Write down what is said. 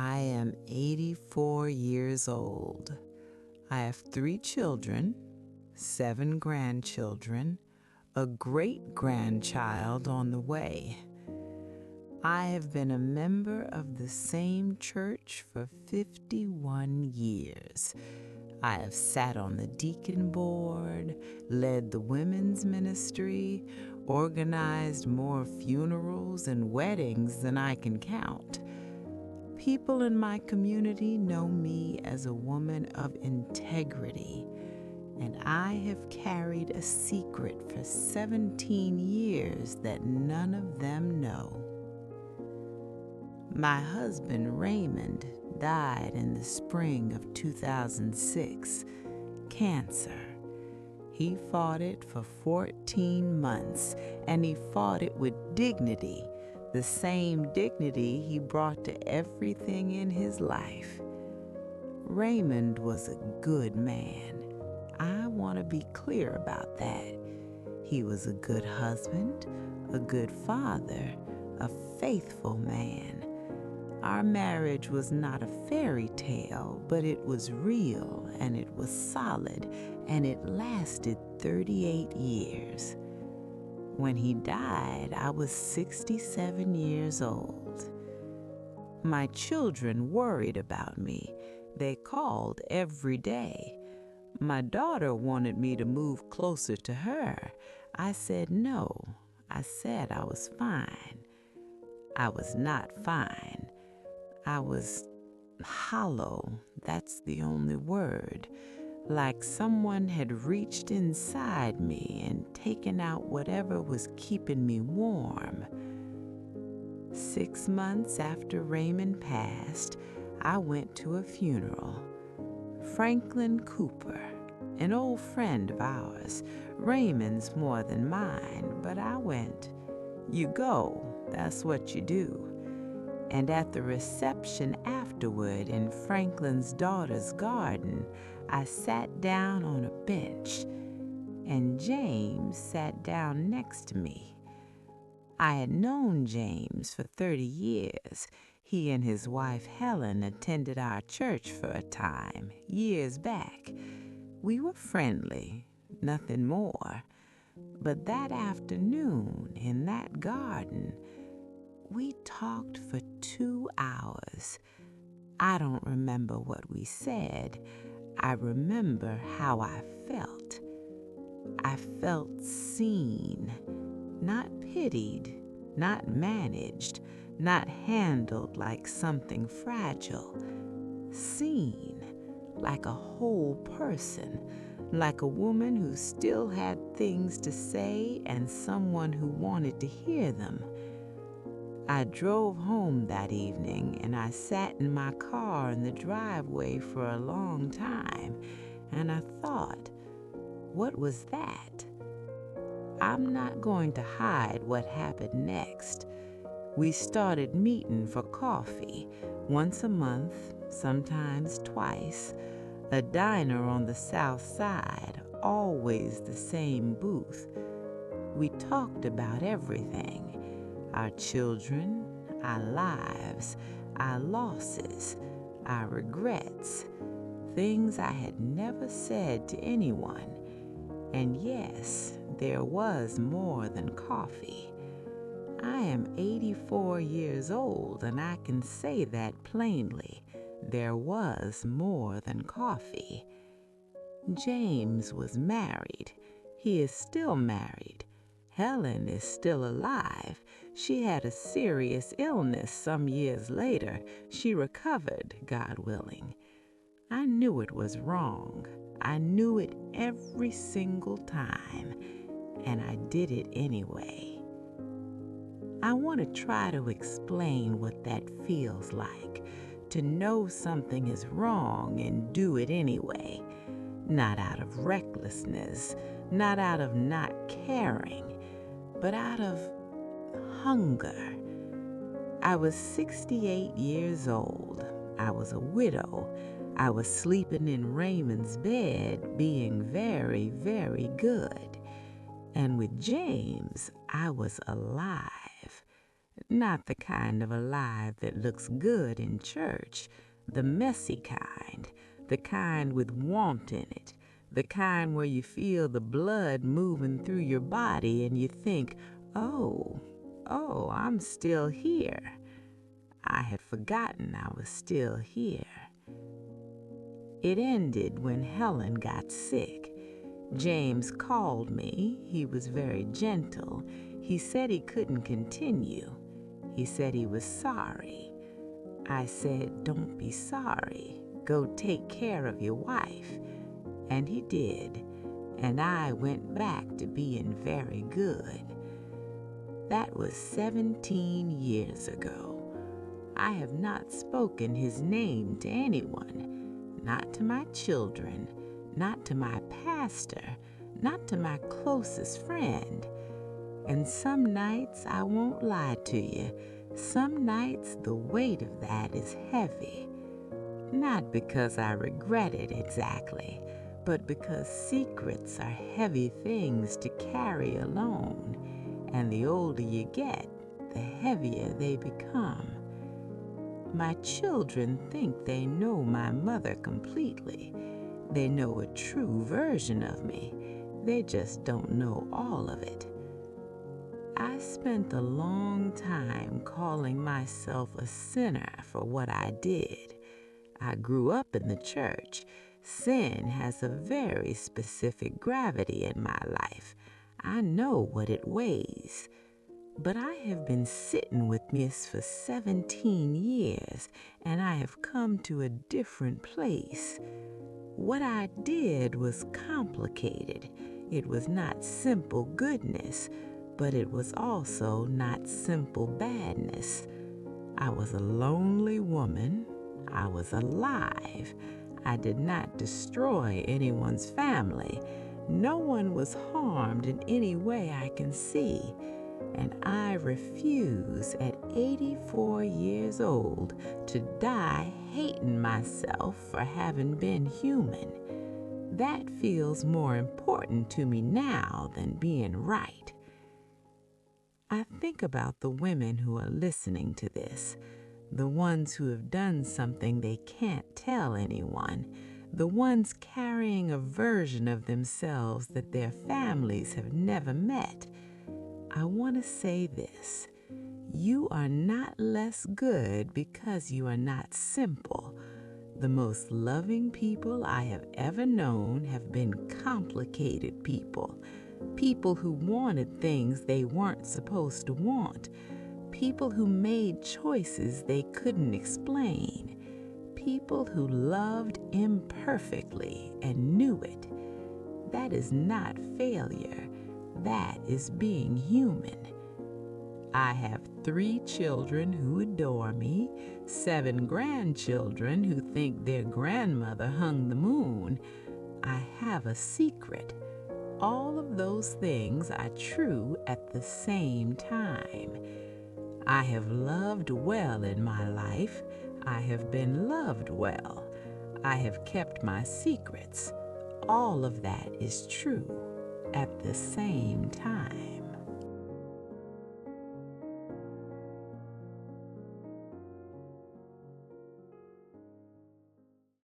I am 84 years old. I have 3 children, 7 grandchildren, a great-grandchild on the way. I have been a member of the same church for 51 years. I have sat on the deacon board, led the women's ministry, organized more funerals and weddings than I can count. People in my community know me as a woman of integrity, and I have carried a secret for 17 years that none of them know. My husband, Raymond, died in the spring of 2006, cancer. He fought it for 14 months, and he fought it with dignity, the same dignity he brought to everything in his life. Raymond was a good man. I want to be clear about that. He was a good husband, a good father, a faithful man. Our marriage was not a fairy tale, but it was real, and it was solid, and it lasted 38 years. When he died, I was 67 years old. My children worried about me. They called every day. My daughter wanted me to move closer to her. I said no. I said I was fine. I was not fine. I was hollow, that's the only word, like someone had reached inside me and taken out whatever was keeping me warm. 6 months after Raymond passed, I went to a funeral. Franklin Cooper, an old friend of ours, Raymond's more than mine, but I went. You go, that's what you do. And at the reception afterward in Franklin's daughter's garden, I sat down on a bench, and James sat down next to me. I had known James for 30 years. He and his wife Helen attended our church for a time, years back. We were friendly, nothing more. But that afternoon in that garden, we talked for 2 hours. I don't remember what we said. I remember how I felt. I felt seen, not pitied, not managed, not handled like something fragile. Seen, like a whole person, like a woman who still had things to say and someone who wanted to hear them. I drove home that evening, and I sat in my car in the driveway for a long time, and I thought, what was that? I'm not going to hide what happened next. We started meeting for coffee, once a month, sometimes twice, a diner on the south side, always the same booth. We talked about everything. Our children, our lives, our losses, our regrets, things I had never said to anyone. And yes, there was more than coffee. I am 84 years old, and I can say that plainly. There was more than coffee. James was married. He is still married. Helen is still alive. She had a serious illness some years later. She recovered, God willing. I knew it was wrong. I knew it every single time, and I did it anyway. I want to try to explain what that feels like, to know something is wrong and do it anyway. Not out of recklessness, not out of not caring, but out of hunger. I was 68 years old. I was a widow. I was sleeping in Raymond's bed, being very, very good. And with James, I was alive. not the kind of alive that looks good in church, the messy kind, the kind with want in it, the kind where you feel the blood moving through your body and you think, oh, I'm still here. I had forgotten I was still here. It ended when Helen got sick. James called me. He was very gentle. He said he couldn't continue. He said he was sorry. I said, "Don't be sorry. Go take care of your wife." And he did, and I went back to being very good. That was 17 years ago. I have not spoken his name to anyone, not to my children, not to my pastor, not to my closest friend. And some nights, I won't lie to you, some nights the weight of that is heavy. Not because I regret it exactly, but because secrets are heavy things to carry alone, and the older you get, the heavier they become. My children think they know my mother completely. They know a true version of me. They just don't know all of it. I spent a long time calling myself a sinner for what I did. I grew up in the church. Sin has a very specific gravity in my life. I know what it weighs. But I have been sitting with this for 17 years, and I have come to a different place. What I did was complicated. It was not simple goodness, but it was also not simple badness. I was a lonely woman. I was alive. I did not destroy anyone's family. No one was harmed in any way I can see. And I refuse at 84 years old to die hating myself for having been human. That feels more important to me now than being right. I think about the women who are listening to this, the ones who have done something they can't tell anyone, the ones carrying a version of themselves that their families have never met. I want to say this: you are not less good because you are not simple. The most loving people I have ever known have been complicated people, people who wanted things they weren't supposed to want, people who made choices they couldn't explain, people who loved imperfectly and knew it. That is not failure. That is being human. I have 3 children who adore me, 7 grandchildren who think their grandmother hung the moon. I have a secret. All of those things are true at the same time. I have loved well in my life. I have been loved well. I have kept my secrets. All of that is true at the same time.